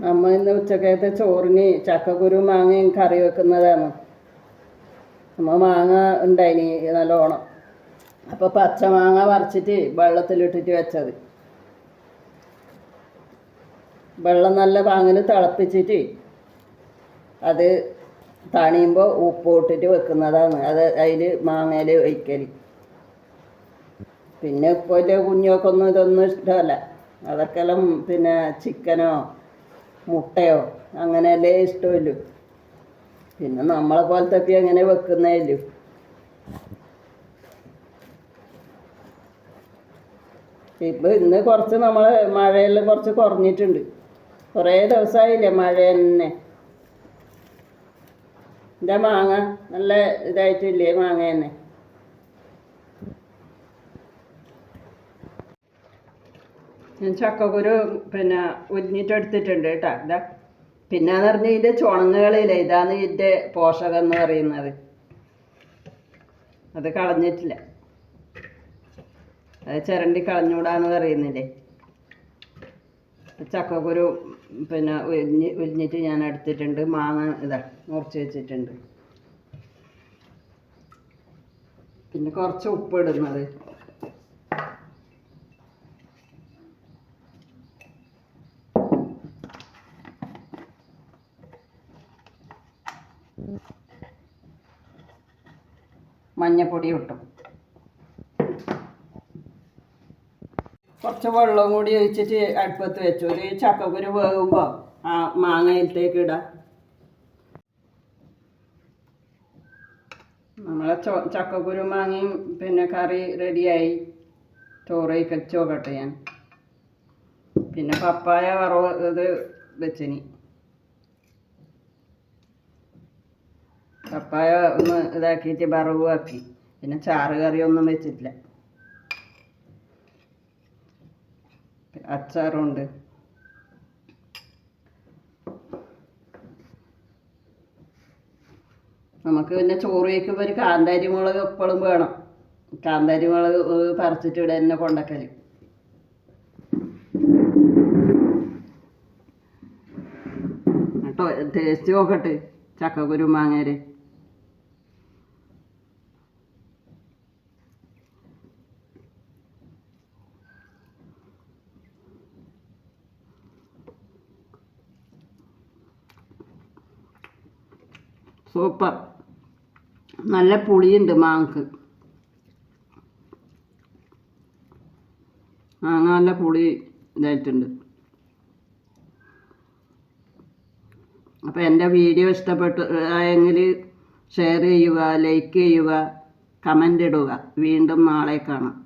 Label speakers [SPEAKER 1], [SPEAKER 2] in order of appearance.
[SPEAKER 1] നമ്മൾ ഇന്ന് ഉച്ചക്കത്തെ ചോറിന് ചക്കക്കുരു മാങ്ങയും കറി വെക്കുന്നതാണ്. നമ്മൾ മാങ്ങ ഉണ്ടായിനി നല്ലോണം. അപ്പോൾ പച്ചമാങ്ങ പറിച്ചിട്ട് വെള്ളത്തിലിട്ടിട്ട് വെച്ചത്. വെള്ളം നല്ല പാങ്ങിൽ തിളപ്പിച്ചിട്ട് അത് തണിയുമ്പോൾ ഉപ്പ് ഇട്ടിട്ട് വെക്കുന്നതാണ്. അത് അതിൽ മാങ്ങയിൽ ഒഴിക്കൽ. പിന്നെ ഇപ്പോൾ കുഞ്ഞുങ്ങൾക്കൊന്നും ഇതൊന്നും ഇഷ്ടമല്ല. അതൊക്കെല്ലാം പിന്നെ ചിക്കനോ മുട്ടയോ അങ്ങനെയല്ലേ ഇഷ്ടമല്ലോ. പിന്നെ നമ്മളെ പോലത്തെ എങ്ങനെ വെക്കുന്നേല്ലോ. ഇപ്പം ഇന്ന് കുറച്ച് നമ്മൾ മഴയെല്ലാം കുറച്ച് കുറഞ്ഞിട്ടുണ്ട്. കുറേ ദിവസമായില്ലേ മഴ തന്നെ. എൻ്റെ മാങ്ങ നല്ല ഇതായിട്ടില്ലേ മാങ്ങ തന്നെ. ഞാൻ ചക്കക്കുരു പിന്നെ ഉരിഞ്ഞിട്ടെടുത്തിട്ടുണ്ട് കേട്ടോ. ഇതാ പിന്നെന്ന് പറഞ്ഞാൽ ഇതിൻ്റെ ചുണങ്ങുകളില്ലേ, ഇതാണ് ഇതിൻ്റെ പോഷകം എന്ന് പറയുന്നത്. അത് കളഞ്ഞിട്ടില്ല, അത് ചിരണ്ടി കളഞ്ഞൂടാന്ന് പറയുന്നില്ലേ. ചക്കക്കുരു പിന്നെ ഉരിഞ്ഞിട്ട് ഞാൻ എടുത്തിട്ടുണ്ട്. മാങ്ങ ഇതാ മുറിച്ച് വെച്ചിട്ടുണ്ട്. പിന്നെ കുറച്ച് ഉപ്പ് ഇടുന്നത്. മഞ്ഞപ്പൊടി ഇട്ടു. കുറച്ച് വെള്ളം കൂടി ഒഴിച്ചിട്ട് അടുപ്പത്ത് വെച്ചു. ഒരു ചക്കക്കുരു വേകുമ്പോൾ ആ മാങ്ങയിലേക്ക് ഇടാം. നമ്മളെ ചക്കക്കുരു മാങ്ങയും പിന്നെ കറി റെഡിയായി. ചോറ് കഴിച്ചു നോക്കട്ടെ ഞാൻ. പിന്നെ പപ്പായ വറവ് ഇത് വെച്ചിനി. പപ്പായ ഒന്ന് ഇതാക്കിയിട്ട് വറവ് ആക്കി. പിന്നെ ചാറ് കറിയൊന്നും വെച്ചിട്ടില്ല. അച്ചാറുണ്ട്. നമുക്ക് പിന്നെ ചോറ് വയ്ക്കുമ്പോൾ ഒരു കാന്താരി മുളക് എപ്പോഴും വേണം. കാന്താരി മുളക് പറിച്ചിട്ട് ഇവിടെ തന്നെ കൊണ്ടക്കൽ. കേട്ടോ, ടേസ്റ്റ് നോക്കട്ടെ ചക്കക്കുരു മാങ്ങേര്. സൂപ്പർ. നല്ല പുളിയുണ്ട് മാങ്ങക്ക്. മാങ്ങ നല്ല പുളി ഇതായിട്ടുണ്ട്. അപ്പോൾ എൻ്റെ വീഡിയോ ഇഷ്ടപ്പെട്ടു എങ്കിൽ ഷെയർ ചെയ്യുക, ലൈക്ക് ചെയ്യുക, കമൻ്റ് ഇടുക. വീണ്ടും നാളെ കാണാം.